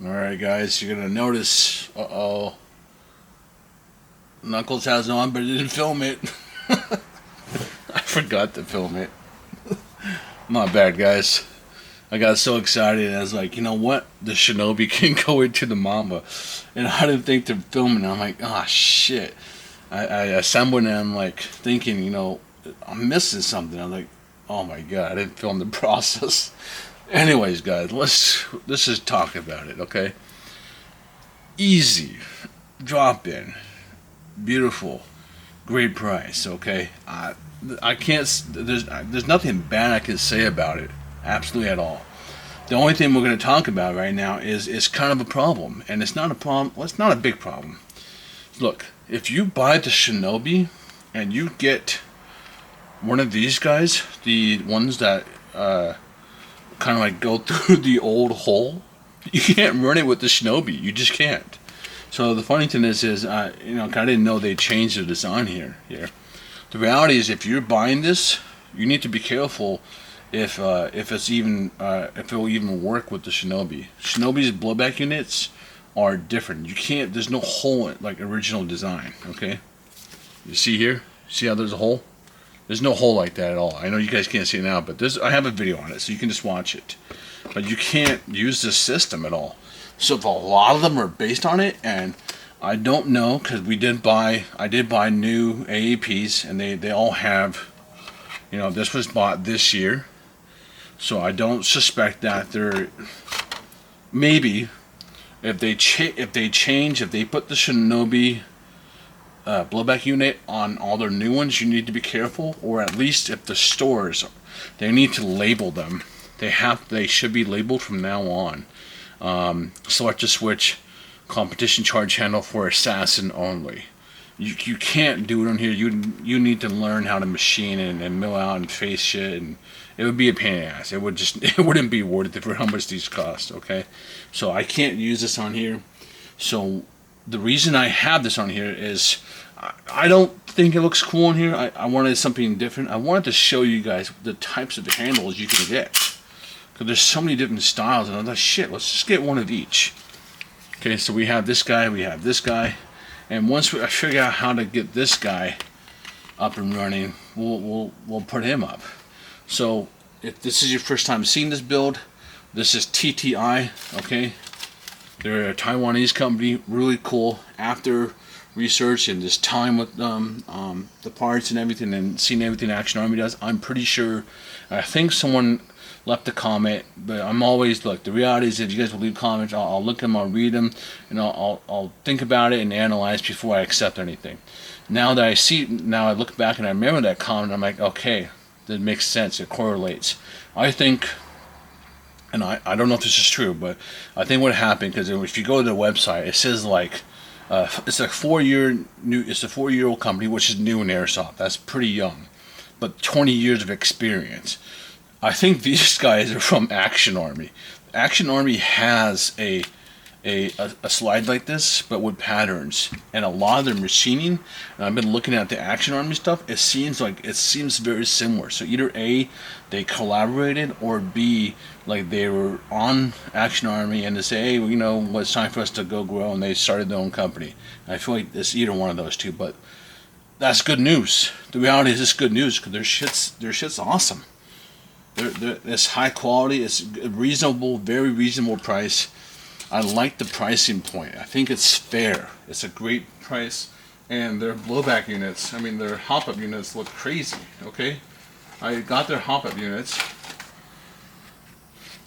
Alright guys, you're gonna notice, Knuckles has it on but he didn't film it. I forgot to film it. My bad guys. I got so excited I was like, you know what? The Shinobi can go into the Mamba. And I didn't think to film it. I'm like, oh shit. I assembled it and I'm like thinking, I'm missing something. I'm like, oh my god, I didn't film the process. Anyways guys, let's just talk about it, okay? Easy, drop in, beautiful, great price. Okay, I can't. There's nothing bad I can say about it, absolutely at all. The only thing we're going to talk about right now is kind of a problem, and it's not a problem. Well, it's not a big problem. Look, if you buy the Shinobi and you get one of these guys, the ones that kind of like go through the old hole, you can't run it with the Shinobi. You just can't. So the funny thing is I didn't know they changed the design here. The reality is, if you're buying this, you need to be careful if it will even work with the Shinobi. Shinobi's blowback units are different. You can't. There's no hole like original design. Okay. You see here? See how there's a hole? There's no hole like that at all. I know you guys can't see it now, but I have a video on it, so you can just watch it. But you can't use this system at all. So a lot of them are based on it, and I don't know, because I did buy new AAPs, and they all have, this was bought this year. So I don't suspect that they're, maybe, if they put the Shinobi blowback unit on all their new ones, you need to be careful. Or at least if the stores, they need to label them. They should be labeled from now on. Select a switch, competition charge handle for assassin only. You can't do it on here. You need to learn how to machine and mill out and face shit, and it would be a pain in the ass. It wouldn't be worth it for how much these cost. Okay, so I can't use this on here. So the reason I have this on here is I don't think it looks cool on here. I wanted something different. I wanted to show you guys the types of handles you can get, because there's so many different styles, and I thought, shit, let's just get one of each. Okay, so we have this guy, we have this guy, and once I figure out how to get this guy up and running, we'll put him up. So if this is your first time seeing this build, this is TTI. Okay, they're a Taiwanese company, really cool. After research and this time with the parts and everything, and seeing everything Action Army does, I'm pretty sure. I think someone left a comment, but I'm always, look, the reality is, if you guys will leave comments, I'll look at them, I'll read them, and I'll think about it and analyze before I accept anything. Now I look back and I remember that comment, I'm like, okay, that makes sense, it correlates. I think, and I don't know if this is true, but I think what happened, because if you go to the website, it says like, it's a 4-year-old company, which is new in airsoft. That's pretty young, but 20 years of experience. I think these guys are from Action Army. Action Army has a slide like this, but with patterns, and a lot of their machining. And I've been looking at the Action Army stuff. It seems very similar. So either A, they collaborated, or B, like they were on Action Army and they say, hey, well, it's time for us to go grow, and they started their own company. And I feel like it's either one of those two, but that's good news. The reality is, it's good news, because their shit's awesome. It's high quality. It's reasonable, very reasonable price. I like the pricing point. I think it's fair. It's a great price, and their blowback units, their hop-up units look crazy. Okay, I got their hop-up units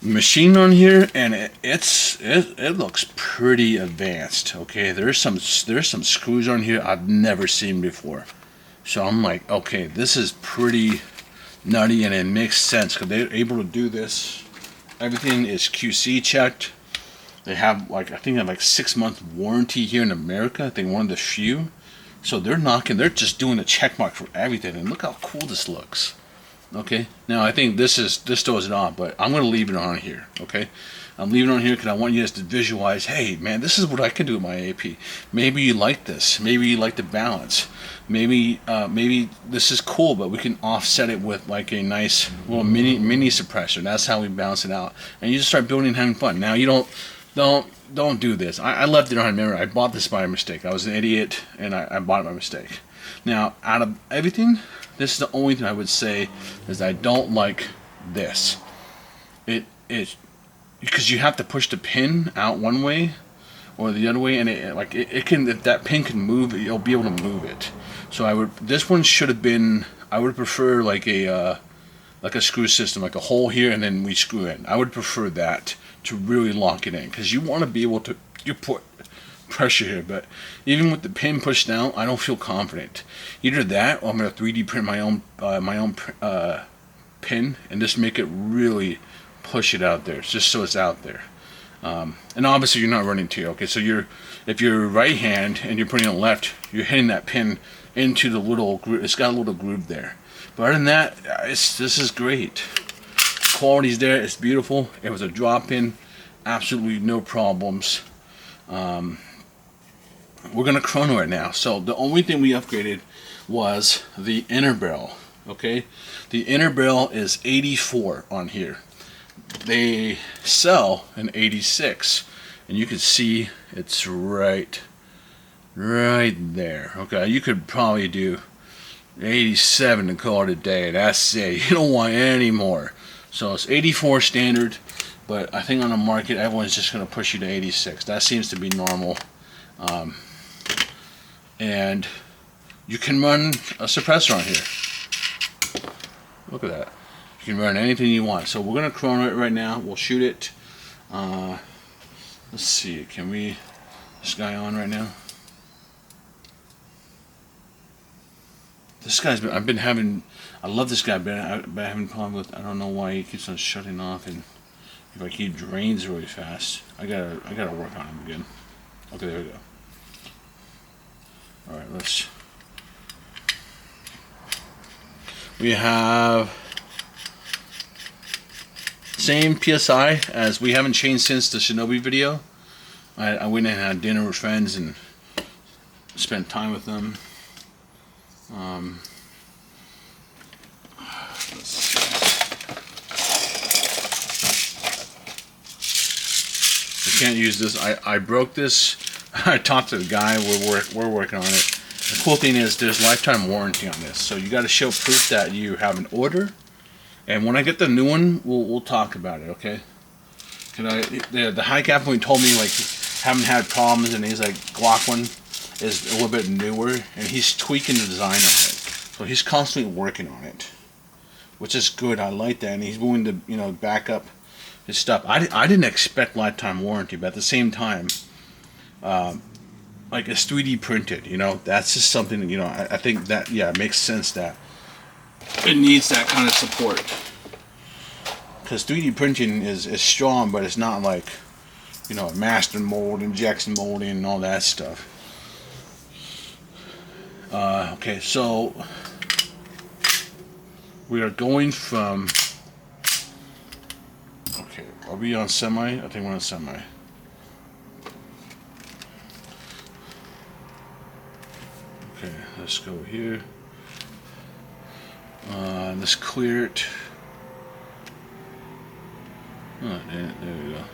machine on here, and it looks pretty advanced. Okay, there's some screws on here I've never seen before. So I'm like, okay, this is pretty nutty, and it makes sense because they're able to do this. Everything is QC checked. They have I think they have 6-month warranty here in America. I think one of the few. So they're just doing a check mark for everything, and look how cool this looks. Okay, now I think this throws it on, but I'm gonna leave it on here. Okay, I'm leaving it on here because I want you guys to visualize, hey man, this is what I can do with my AP. Maybe you like this. Maybe you like the balance. Maybe this is cool, but we can offset it with like a nice little mini suppressor. That's how we balance it out, and you just start building and having fun. Now you don't don't do this. I left it on memory. I bought this by mistake. I was an idiot, and I bought it by mistake. Now, out of everything, this is the only thing I would say is I don't like this. It because you have to push the pin out one way or the other way, and it can, if that pin can move, you'll be able to move it. So this one should have been, I would prefer like a screw system, like a hole here and then we screw in. I would prefer that to really lock it in, because you want to be able to, you put pressure here, but even with the pin pushed down, I don't feel confident. Either that, or I'm gonna 3D print my own pin and just make it really push it out there, just so it's out there. And obviously you're not running two. Okay, so if you're right hand and you're putting it left, you're hitting that pin into the little groove. It's got a little groove there. But other than that, this is great. Quality's there. It's beautiful. It was a drop-in, absolutely no problems. We're gonna chrono it now. So the only thing we upgraded was the inner barrel. Okay, the inner barrel is 84 on here. They sell an 86, and you can see it's right there. Okay, you could probably do 87 and call it a day. That's it. You don't want any more. So it's 84 standard, but I think on the market everyone's just going to push you to 86. That seems to be normal. And you can run a suppressor on here. Look at that. You can run anything you want. So we're going to chrono it right now. We'll shoot it. Let's see. Can we... This guy on right now? This guy's been... I love this guy, but I've been having a problem with... I don't know why he keeps on shutting off, and if he drains really fast. I gotta work on him again. Okay, there we go. All right, let's... We have... Same PSI as we haven't changed since the Shinobi video. I went and had dinner with friends and spent time with them. Let's see. I can't use this. I broke this. I talked to the guy. We're working on it. The cool thing is there's lifetime warranty on this, so you got to show proof that you have an order. And when I get the new one, we'll talk about it, okay? The high cap one told me like haven't had problems, and he's like Glock one is a little bit newer, and he's tweaking the design on it. So he's constantly working on it, which is good. I like that, and he's willing to back up his stuff. I didn't expect lifetime warranty, but at the same time, like it's 3D printed. That's just something I think that it makes sense that it needs that kind of support, because 3D printing is strong, but it's not like master mold, injection molding, and all that stuff. Okay, so we are going from... Okay, are we on semi? I think we're on semi. Okay, let's go here. Let's clear it. Oh, there we go.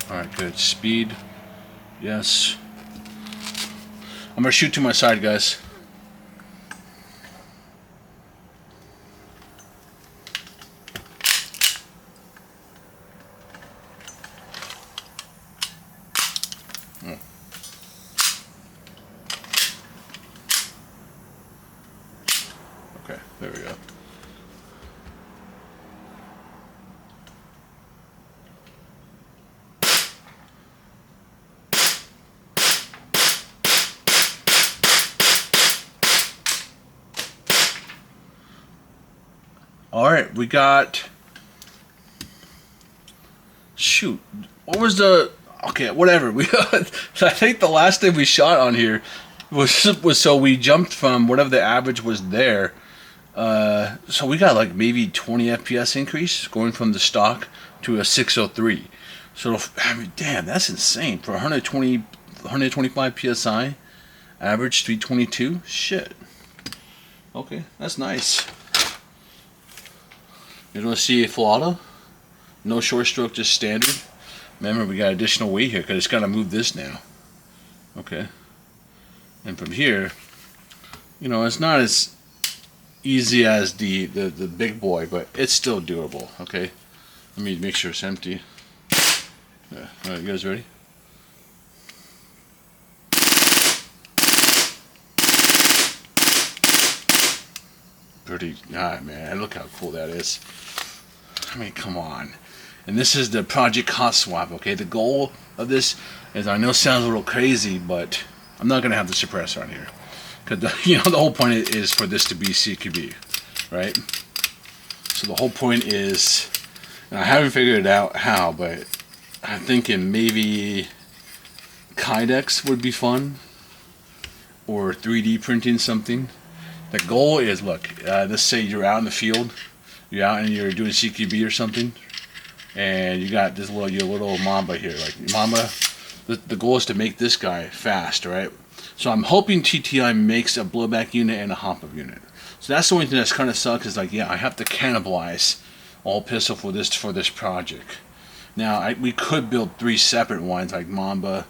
Alright, good. Speed. Yes. I'm going to shoot to my side, guys. Oh. Okay, there we go. Alright, we got... Shoot. What was the... Okay, whatever. I think the last thing we shot on here was so we jumped from whatever the average was there. So we got like maybe 20 FPS increase going from the stock to a 603. So, I mean, damn, that's insane. For 125 PSI, average 322. Shit. Okay, that's nice. You don't see a flauta? No short stroke, just standard. Remember, we got additional weight here because it's got to move this now. Okay. And from here, you know, it's not as easy as the big boy, but it's still doable. Okay. Let me make sure it's empty. Yeah. All right, you guys ready? Pretty, man, look how cool that is. I mean, come on. And this is the Project Hot Swap, okay? The goal of this is, I know it sounds a little crazy, but I'm not going to have the suppressor on here. Because, you know, the whole point is for this to be CQB, right? So the whole point is, and I haven't figured it out how, but I'm thinking maybe Kydex would be fun. Or 3D printing something. The goal is, look, let's say you're out in the field, you're out and you're doing CQB or something, and you got this your little Mamba here. Like Mamba, the goal is to make this guy fast, right? So I'm hoping TTI makes a blowback unit and a hop-up unit. So that's the only thing that's kind of sucks is like, yeah, I have to cannibalize all pistol for this project. Now we could build 3 separate ones like Mamba,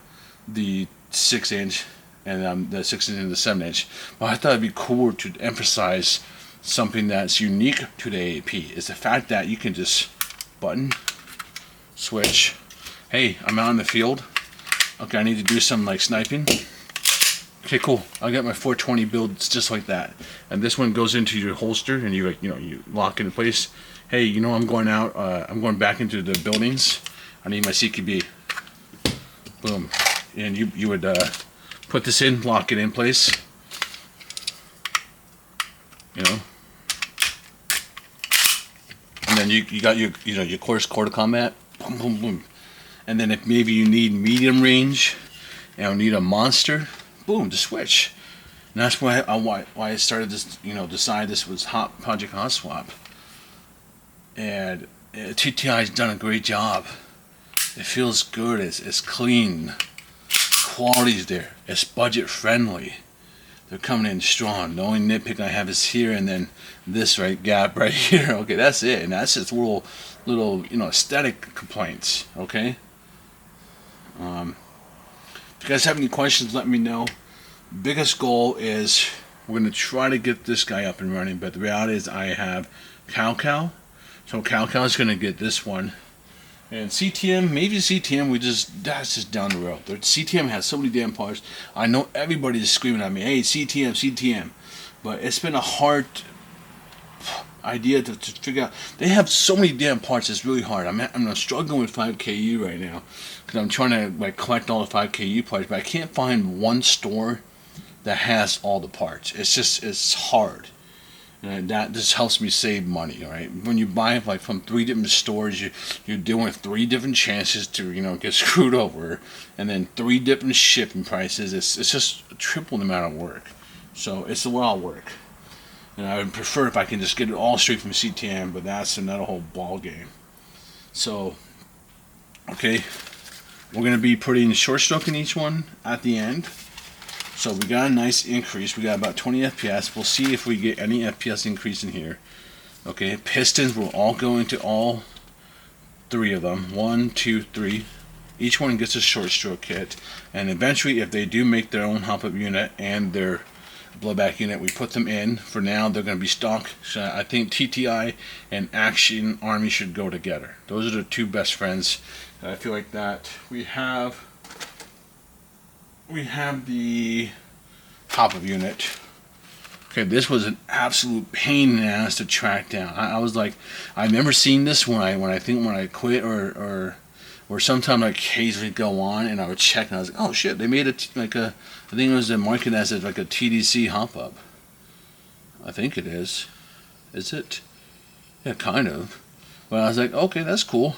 the 6-inch, and the 6-inch and the 7-inch. But I thought it'd be cooler to emphasize something that's unique to the AAP. Is the fact that you can just button, switch. Hey, I'm out in the field. Okay, I need to do some like sniping. Okay, cool. I got my 420 builds just like that. And this one goes into your holster, and you lock it in place. Hey, you know I'm going out. I'm going back into the buildings. I need my CQB. Boom, and you would put this in, lock it in place. You know. And then you got your your course quarter combat, boom boom boom, and then if maybe you need medium range and need a monster, boom, to switch. And that's why I started this, decide this was Project Hot Swap. And TTI's done a great job. It feels good. It's clean. Quality's there. It's budget friendly. They're coming in strong. The only nitpick I have is here, and then this gap right here. Okay, that's it. And that's just little aesthetic complaints. Okay. If you guys have any questions, let me know. Biggest goal is we're gonna try to get this guy up and running, but the reality is I have Cow. So Cow is gonna get this one. And CTM, maybe CTM, that's just down the road. CTM has so many damn parts. I know everybody's screaming at me, hey, CTM. But it's been a hard idea to figure out. They have so many damn parts, it's really hard. I'm struggling with 5KU right now. Because I'm trying to collect all the 5KU parts, but I can't find one store that has all the parts. It's hard. And that just helps me save money, all right? When you buy from 3 different stores, you're dealing with 3 different chances to get screwed over, and then 3 different shipping prices. It's just triple the amount of work. So it's a lot of work. And I would prefer if I can just get it all straight from CTM, but that's another whole ball game. So, okay, we're gonna be putting short stroke in each one at the end. So we got a nice increase. We got about 20 FPS. We'll see if we get any FPS increase in here. Okay, pistons will all go into all 3 of them. 1, 2, 3. Each one gets a short stroke kit. And eventually, if they do make their own hop-up unit and their blowback unit, we put them in. For now, they're going to be stock. So I think TTI and Action Army should go together. Those are the 2 best friends. I feel like that. We have the hop-up unit. Okay, this was an absolute pain in the ass to track down. I was like, I remember seeing this when I quit or sometime occasionally go on and I would check and I was like, oh shit, they made it I think it was marketed as like a TDC hop-up. I think it is. Is it? Yeah, kind of. But I was like, okay, that's cool.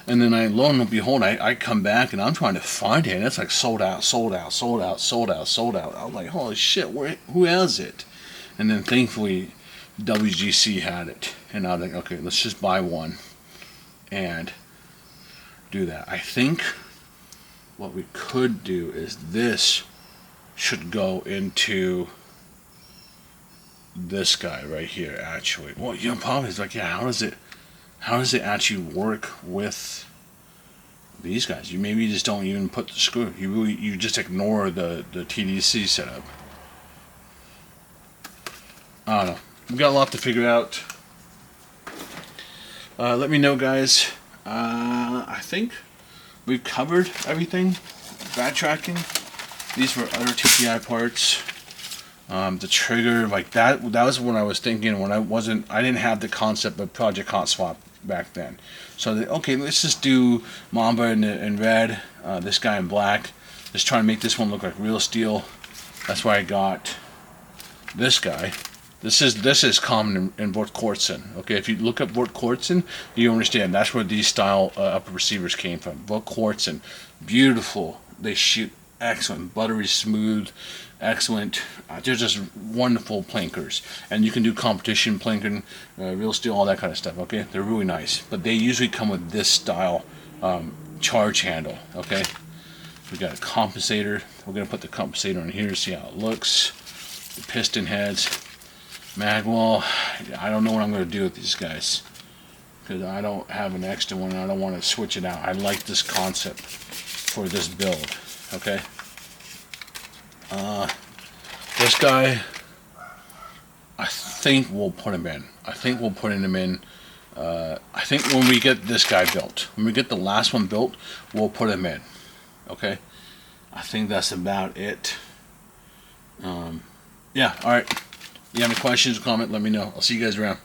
And then lo and behold, I come back and I'm trying to find it, and it's like sold out. I was like, holy shit, who has it? And then thankfully, WGC had it, and I was like, okay, let's just buy one and do that. I think what we could do is this should go into this guy right here. Actually, well, probably is like, yeah, how does it? how does it actually work with these guys? Maybe you just don't even put the screw. You just ignore the TDC setup. I don't know. We've got a lot to figure out. Let me know, guys. I think we've covered everything. Backtracking. These were other TTI parts. The trigger, like that was what I was thinking when I didn't have the concept of Project Hot Swap back then. So okay, let's just do Mamba in red, this guy in black. Just try to make this one look like real steel. That's why I got this guy. This is common in Vort Kortsen. Okay, if you look up Vort Kortsen, you understand that's where these style upper receivers came from. Vort Kortsen, beautiful. They shoot excellent, buttery smooth, excellent. They're just wonderful plankers, and you can do competition planking, real steel, all that kind of stuff. Okay, they're really nice, but they usually come with this style charge handle. Okay, we got a compensator. We're gonna put the compensator on here, see how it looks. The piston heads. Magwell, I don't know what I'm going to do with these guys because I don't have an extra one and I don't want to switch it out. I like this concept for this build. Okay, this guy, I think we'll put him in. I think we'll put him in. I think when we get this guy built, when we get the last one built, we'll put him in. Okay, I think that's about it. Yeah, all right. If you have any questions, comment, let me know. I'll see you guys around.